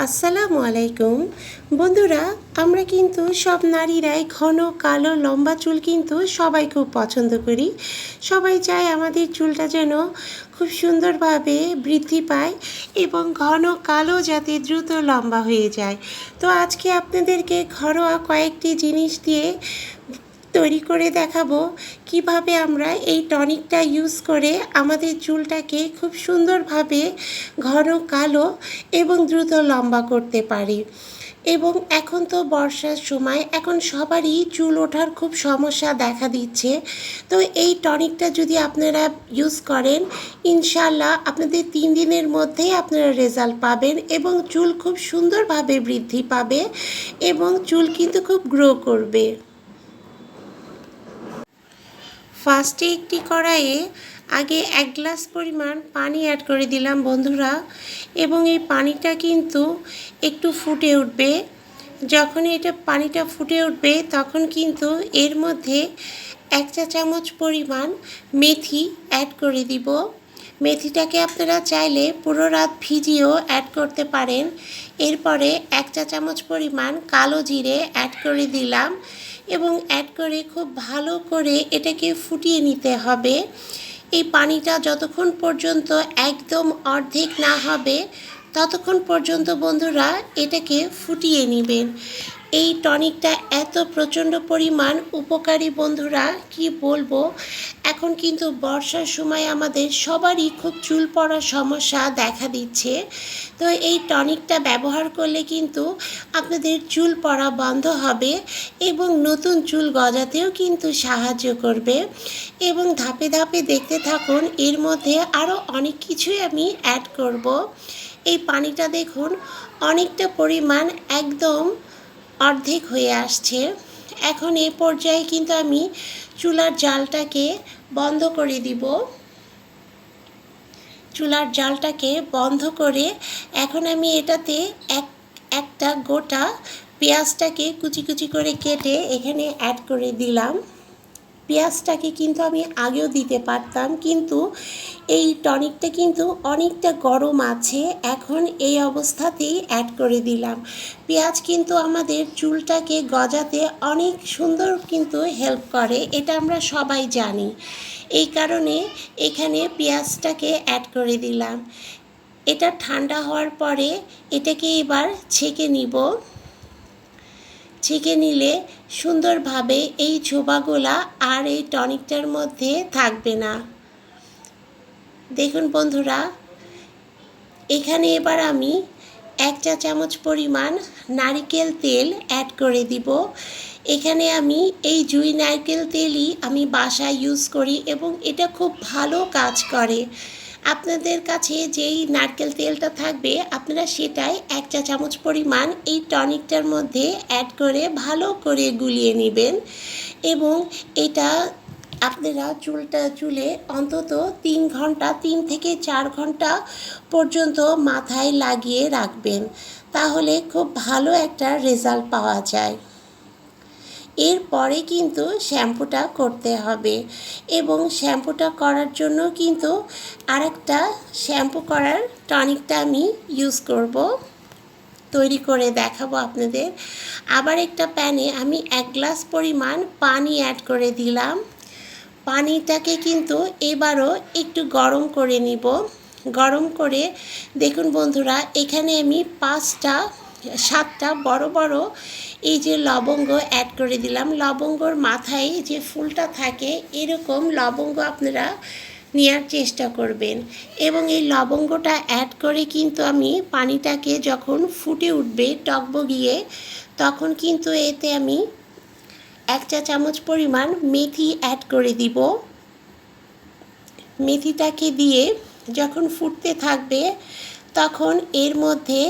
আসসালামু আলাইকুম বন্ধুরা, আমরা কিন্তু সব নারীরাই ঘন কালো লম্বা চুল কিন্তু সবাই খুব পছন্দ করি। সবাই চায় আমাদের চুলটা যেন খুব সুন্দরভাবে বৃদ্ধি পায় এবং ঘন কালো যাতে দ্রুত লম্বা হয়ে যায়। তো আজকে আপনাদেরকে ঘরোয়া কয়েকটি জিনিস দিয়ে তৈরি করে দেখাবো কিভাবে আমরা এই টনিকটা ইউজ করে আমাদের চুলটাকে খুব সুন্দরভাবে ঘন কালো এবং দ্রুত লম্বা করতে পারি। এবং এখন তো বর্ষার সময়, এখন সবারই চুল ওঠার খুব সমস্যা দেখা দিচ্ছে। তো এই টনিকটা যদি আপনারা ইউজ করেন, ইনশাল্লাহ আপনাদের 3 দিনের মধ্যেই আপনারা রেজাল্ট পাবেন এবং চুল খুব সুন্দরভাবে বৃদ্ধি পাবে এবং চুল কিন্তু খুব গ্রো করবে। ফার্স্টে একটি কড়াইয়ে আগে 1 গ্লাস পরিমাণ পানি অ্যাড করে দিলাম বন্ধুরা, এবং এই পানিটা কিন্তু একটু ফুটে উঠবে। যখন পানিটা ফুটে উঠবে তখন কিন্তু এর মধ্যে 1 চা চামচ পরিমাণ মেথি অ্যাড করে দিব। মেথিটাকে আপনারা চাইলে পুরো রাত ভিজিয়েও অ্যাড করতে পারেন। এরপরে 1 চা চামচ পরিমাণ কালো জিরে অ্যাড করে দিলাম এবং অ্যাড করে খুব ভালো করে এটাকে ফুটিয়ে নিতে হবে। এই পানিটা যতক্ষণ পর্যন্ত একদম অর্ধেক না হবে ততক্ষণ পর্যন্ত বন্ধুরা এটাকে ফুটিয়ে নেবেন। এই টনিকটা এত প্রচণ্ড পরিমাণ উপকারী বন্ধুরা, কি বলবো। এখন কিন্তু বর্ষার সময় আমাদের সবারই খুব চুল পড়ার সমস্যা দেখা দিচ্ছে। তো এই টনিকটা ব্যবহার করলে কিন্তু আপনাদের চুল পড়া বন্ধ হবে এবং নতুন চুল গজাতেও কিন্তু সাহায্য করবে। এবং ধাপে ধাপে দেখতে থাকুন, এর মধ্যে আরও অনেক কিছুই আমি অ্যাড করব। এই পানিটা দেখুন অনেকটা পরিমাণ একদম অর্ধেক হয়ে আসছে। এখন এই পর্যায়ে কিন্তু আমি চুলার জালটাকে বন্ধ করে দিব। চুলার জালটাকে বন্ধ করে এখন আমি এটাতে একটা গোটা পেঁয়াজটাকে কুচি কুচি করে কেটে এখানে অ্যাড করে দিলাম। পেঁয়াজটাকে কিন্তু আমি আগেও দিতে পারতাম, কিন্তু এই টনিকটা কিন্তু অনেকটা গরম আছে, এখন এই অবস্থাতেই অ্যাড করে দিলাম। পেঁয়াজ কিন্তু আমাদের চুলটাকে গজাতে অনেক সুন্দর কিন্তু হেল্প করে, এটা আমরা সবাই জানি। এই কারণে এখানে পেঁয়াজটাকে অ্যাড করে দিলাম। এটা ঠান্ডা হওয়ার পরে এটাকে এবার ছেঁকে নিব। ছেঁকে নিলে সুন্দরভাবে এই ছোবাগুলা আর এই টনিকটার মধ্যে থাকবে না। দেখুন বন্ধুরা, এখানে এবার আমি 1 চা চামচ পরিমাণ নারকেল তেল অ্যাড করে দিব। এখানে আমি এই জুই নারকেল তেলই আমি বাসায় ইউজ করি এবং এটা খুব ভালো কাজ করে। আপনাদের কাছে যেই নারকেল তেলটা থাকবে আপনারা সেটাই 1 চা চামচ পরিমাণ এই টনিকটার মধ্যে অ্যাড করে ভালো করে গুলিয়ে নেবেন এবং এটা আপনারা চুলে অন্তত 3 ঘন্টা 3 থেকে 4 ঘন্টা পর্যন্ত মাথায় লাগিয়ে রাখবেন, তাহলে খুব ভালো একটা রেজাল্ট পাওয়া যায়। এরপরে কিন্তু শ্যাম্পুটা করতে হবে এবং শ্যাম্পুটা করার জন্য কিন্তু আরেকটা শ্যাম্পু করার টনিকটা আমি ইউজ করব, তৈরি করে দেখাবো আপনাদের। আবার একটা প্যানে আমি 1 গ্লাস পরিমাণ পানি অ্যাড করে দিলাম। পানিটাকে কিন্তু এবারও একটু গরম করে নিব। গরম করে দেখুন বন্ধুরা, এখানে আমি 7টা বড় বড় এই যে লবঙ্গ অ্যাড করে দিলাম। লবঙ্গর মাথায় যে ফুলটা থাকে এরকম লবঙ্গ আপনারা নেওয়ার চেষ্টা করবেন এবং এই লবঙ্গটা অ্যাড করে কিন্তু আমি পানিটাকে যখন ফুটে উঠবে টকবগিয়ে, তখন কিন্তু এতে আমি 1 চা চামচ পরিমাণ মেথি অ্যাড করে দিব। মেথিটাকে দিয়ে যখন ফুটতে থাকবে তখন এর মধ্যে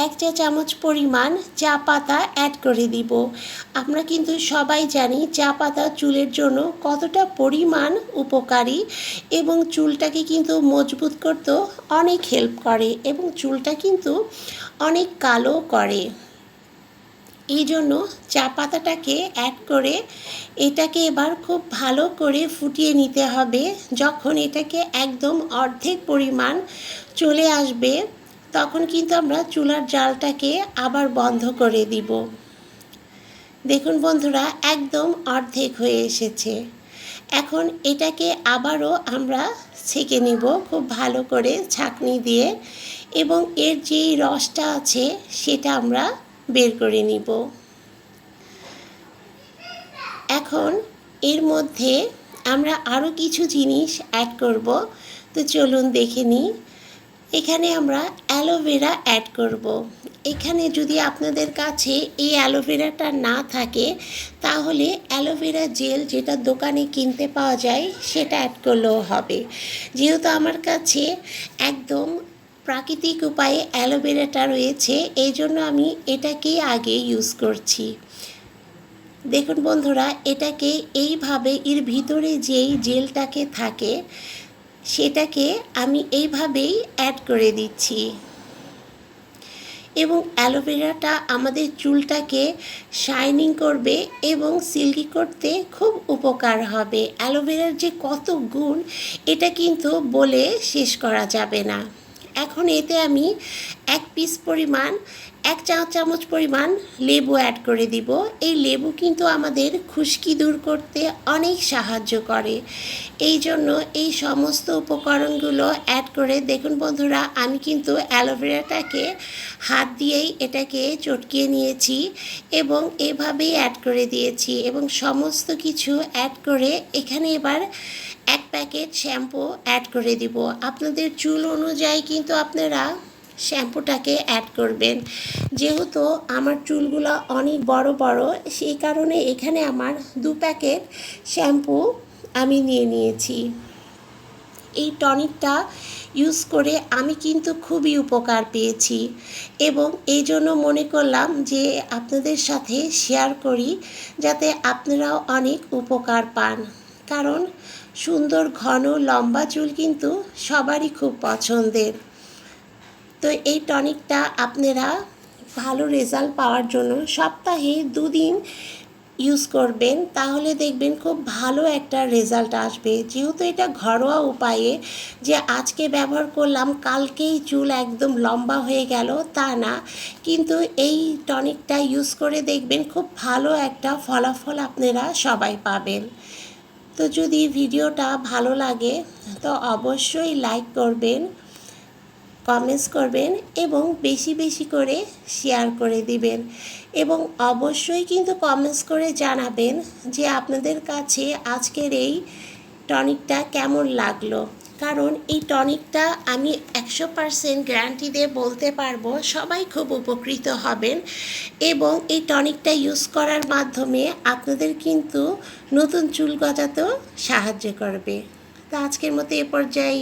1 চা চামচ পরিমাণ চা পাতা অ্যাড করে দিব। আমরা কিন্তু সবাই জানি চা পাতা চুলের জন্য কতটা পরিমাণ উপকারী এবং চুলটাকে কিন্তু মজবুত করতেও অনেক হেল্প করে এবং চুলটা কিন্তু অনেক কালো করে। এই জন্য চা পাতাটাকে অ্যাড করে এটাকে এবার খুব ভালো করে ফুটিয়ে নিতে হবে। যখন এটাকে একদম অর্ধেক পরিমাণ চলে আসবে তখন কিন্তু আমরা চুলার জালটাকে আবার বন্ধ করে দিব। দেখুন বন্ধুরা, একদম অর্ধেক হয়ে এসেছে। এখন এটাকে আবারও আমরা ছেঁকে নিব খুব ভালো করে ছাঁকনি দিয়ে, এবং এর যেই রসটা আছে সেটা আমরা বের করে নিব। এখন এর মধ্যে আমরা আরও কিছু জিনিস অ্যাড করব, তো চলুন দেখে নিই। এখানে আমরা অ্যালোভেরা অ্যাড করব। এখানে যদি আপনাদের কাছে এই অ্যালোভেরাটা না থাকে তাহলে অ্যালোভেরা জেল যেটা দোকানে কিনতে পাওয়া যায় সেটা অ্যাড করলেও হবে। যেহেতু আমার কাছে একদম প্রাকৃতিক উপায়ে অ্যালোভেরাটা রয়েছে, এই জন্য আমি এটাকেই আগে ইউজ করছি। দেখুন বন্ধুরা, এটাকে এইভাবে এর ভিতরে যেই জেলটাকে থাকে সেটাকে আমি এইভাবেই অ্যাড করে দিচ্ছি, এবং অ্যালোভেরাটা আমাদের চুলটাকে শাইনিং করবে এবং সিল্কি করতে খুব উপকার হবে। অ্যালোভেরার যে কত গুণ এটা কিন্তু বলে শেষ করা যাবে না। এখন এতে আমি এক চা চামচ পরিমাণ লেবু অ্যাড করে দিব। এই লেবু কিন্তু আমাদের খুশকি দূর করতে অনেক সাহায্য করে। এই জন্য এই সমস্ত উপকরণগুলো অ্যাড করে, দেখুন বন্ধুরা, আমি কিন্তু অ্যালোভেরাটাকে হাত দিয়েই এটাকে চটকিয়ে নিয়েছি এবং এভাবেই অ্যাড করে দিয়েছি, এবং সমস্ত কিছু অ্যাড করে এখানে এবার 1 প্যাকেট শ্যাম্পু অ্যাড করে দিব। আপনাদের চুল অনুযায়ী কিন্তু আপনারা শ্যাম্পুটাকে অ্যাড করবেন। যেহেতু আমার চুলগুলো অনেক বড় বড়, সেই কারণে এখানে আমার 2 প্যাকেট শ্যাম্পু আমি নিয়ে নিয়েছি। এই টনিকটা ইউজ করে আমি কিন্তু খুবই উপকার পেয়েছি, এবং এই জন্য মনে করলাম যে আপনাদের সাথে শেয়ার করি, যাতে আপনারাও অনেক উপকার পান। কারণ সুন্দর ঘন লম্বা চুল কিন্তু সবারই খুব পছন্দের। তো এই টনিকটা আপনারা ভালো রেজাল্ট পাওয়ার জন্য সপ্তাহে 2 দিন ইউজ করবেন, তাহলে দেখবেন খুব ভালো একটা রেজাল্ট আসবে। যেহেতু এটা ঘরোয়া উপায়ে যে আজকে ব্যবহার করলাম কালকেই চুল একদম লম্বা হয়ে গেল তা না, কিন্তু এই টনিকটা ইউজ করে দেখবেন খুব ভালো একটা ফলাফল আপনারা সবাই পাবেন। তো যদি ভিডিওটা ভালো লাগে তো অবশ্যই লাইক করবেন, কমেন্টস করবেন এবং বেশি বেশি করে শেয়ার করে দিবেন, এবং অবশ্যই কিন্তু কমেন্টস করে জানাবেন যে আপনাদের কাছে আজকের এই টনিকটা কেমন লাগলো। কারণ এই টনিকটা আমি 100% গ্যারান্টি দিয়ে বলতে পারবো সবাই খুব উপকৃত হবেন, এবং এই টনিকটা ইউজ করার মাধ্যমে আপনাদের কিন্তু নতুন চুল গজাতেও সাহায্য করবে। তো আজকের মতো এ পর্যায়ে